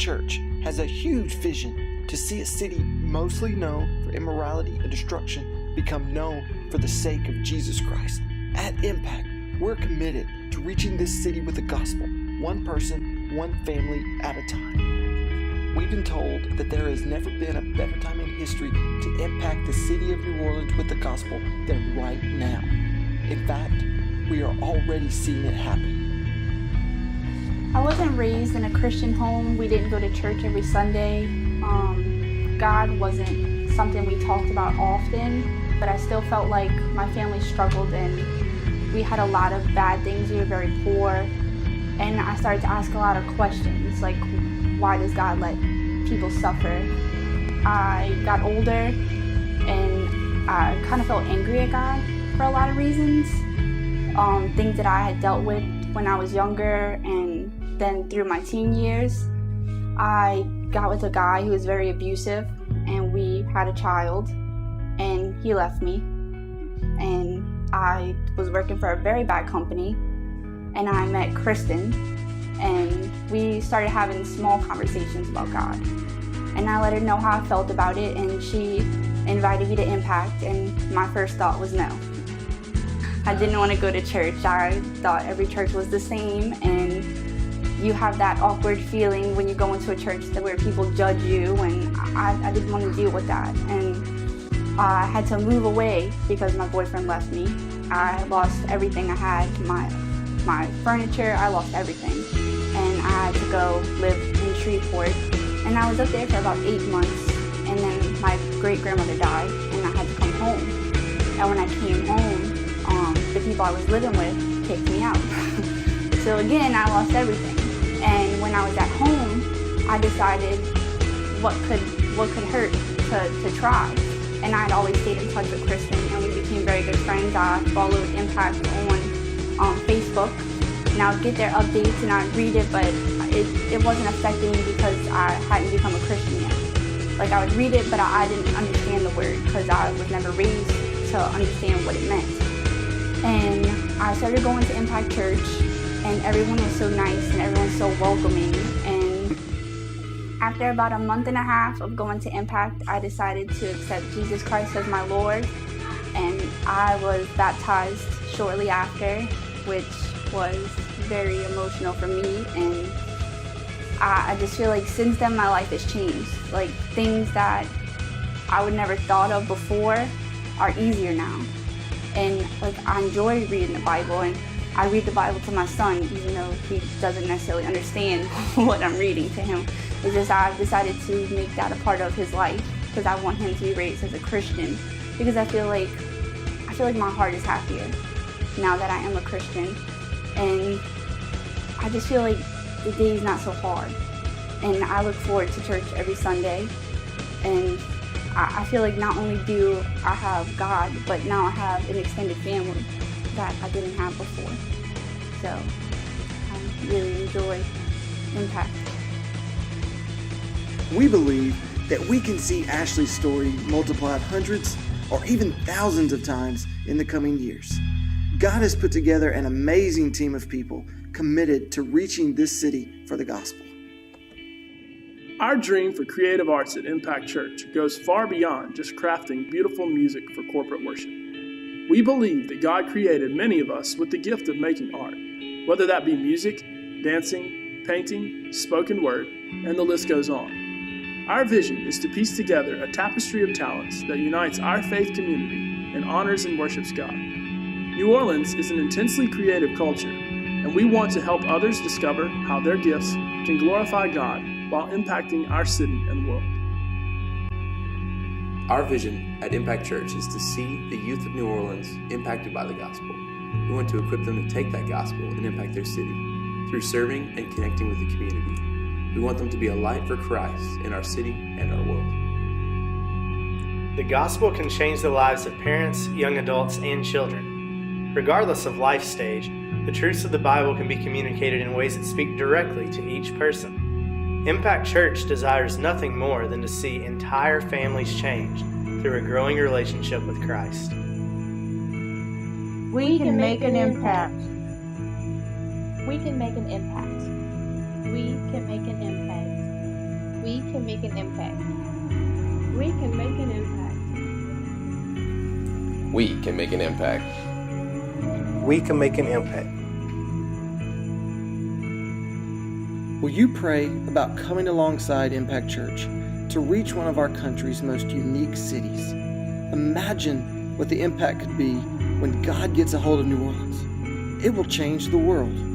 Church has a huge vision to see a city mostly known for immorality and destruction become known for the sake of Jesus Christ. At Impact, we're committed to reaching this city with the gospel, one person, one family at a time. We've been told that there has never been a better time in history to impact the city of New Orleans with the gospel than right now. In fact, we are already seeing it happen. I wasn't raised in a Christian home. We didn't go to church every Sunday. God wasn't something we talked about often, but I still felt like my family struggled and we had a lot of bad things. We were very poor, and I started to ask a lot of questions, like, why does God let people suffer? I got older and I kind of felt angry at God for a lot of reasons. Things that I had dealt with when I was younger, and then through my teen years, I got with a guy who was very abusive, and we had a child, and he left me. And I was working for a very bad company, and I met Kristen, and we started having small conversations about God. And I let her know how I felt about it, and she invited me to Impact, and my first thought was no. I didn't want to go to church. I thought every church was the same, and you have that awkward feeling when you go into a church where people judge you, and I didn't want to deal with that. And I had to move away because my boyfriend left me. I lost everything I had, my furniture, I lost everything. And I had to go live in Shreveport. And I was up there for about 8 months, and then my great-grandmother died, and I had to come home. And when I came home, the people I was living with kicked me out. So again, I lost everything. And when I was at home, I decided what could hurt to try. And I had always stayed in touch with Kristen, and we became very good friends. I followed Impact on Facebook, and I would get their updates and I'd read it, but it wasn't affecting me because I hadn't become a Christian yet. Like, I would read it, but I didn't understand the word because I was never raised to understand what it meant. And I started going to Impact Church, and everyone was so nice and everyone was so welcoming. And after about a month and a half of going to Impact, I decided to accept Jesus Christ as my Lord, and I was baptized shortly after, which was very emotional for me. And I just feel like since then my life has changed. Like, things that I would never thought of before are easier now. And like, I enjoy reading the Bible, and I read the Bible to my son, even though he doesn't necessarily understand what I'm reading to him. It's just I've decided to make that a part of his life because I want him to be raised as a Christian, because I feel like my heart is happier now that I am a Christian, and I just feel like the day is not so hard. And I look forward to church every Sunday, and I feel like not only do I have God, but now I have an extended family that I didn't have before. So I really enjoy Impact. We believe that we can see Ashley's story multiplied hundreds or even thousands of times in the coming years. God has put together an amazing team of people committed to reaching this city for the gospel. Our dream for creative arts at Impact Church goes far beyond just crafting beautiful music for corporate worship. We believe that God created many of us with the gift of making art, whether that be music, dancing, painting, spoken word, and the list goes on. Our vision is to piece together a tapestry of talents that unites our faith community and honors and worships God. New Orleans is an intensely creative culture, and we want to help others discover how their gifts can glorify God while impacting our city and world. Our vision at Impact Church is to see the youth of New Orleans impacted by the gospel. We want to equip them to take that gospel and impact their city through serving and connecting with the community. We want them to be a light for Christ in our city and our world. The gospel can change the lives of parents, young adults, and children. Regardless of life stage, the truths of the Bible can be communicated in ways that speak directly to each person. Impact Church desires nothing more than to see entire families changed through a growing relationship with Christ. We can make an impact. We can make an impact. We can make an impact. We can make an impact. We can make an impact. We can make an impact. We can make an impact. Will you pray about coming alongside Impact Church to reach one of our country's most unique cities? Imagine what the impact could be when God gets a hold of New Orleans. It will change the world.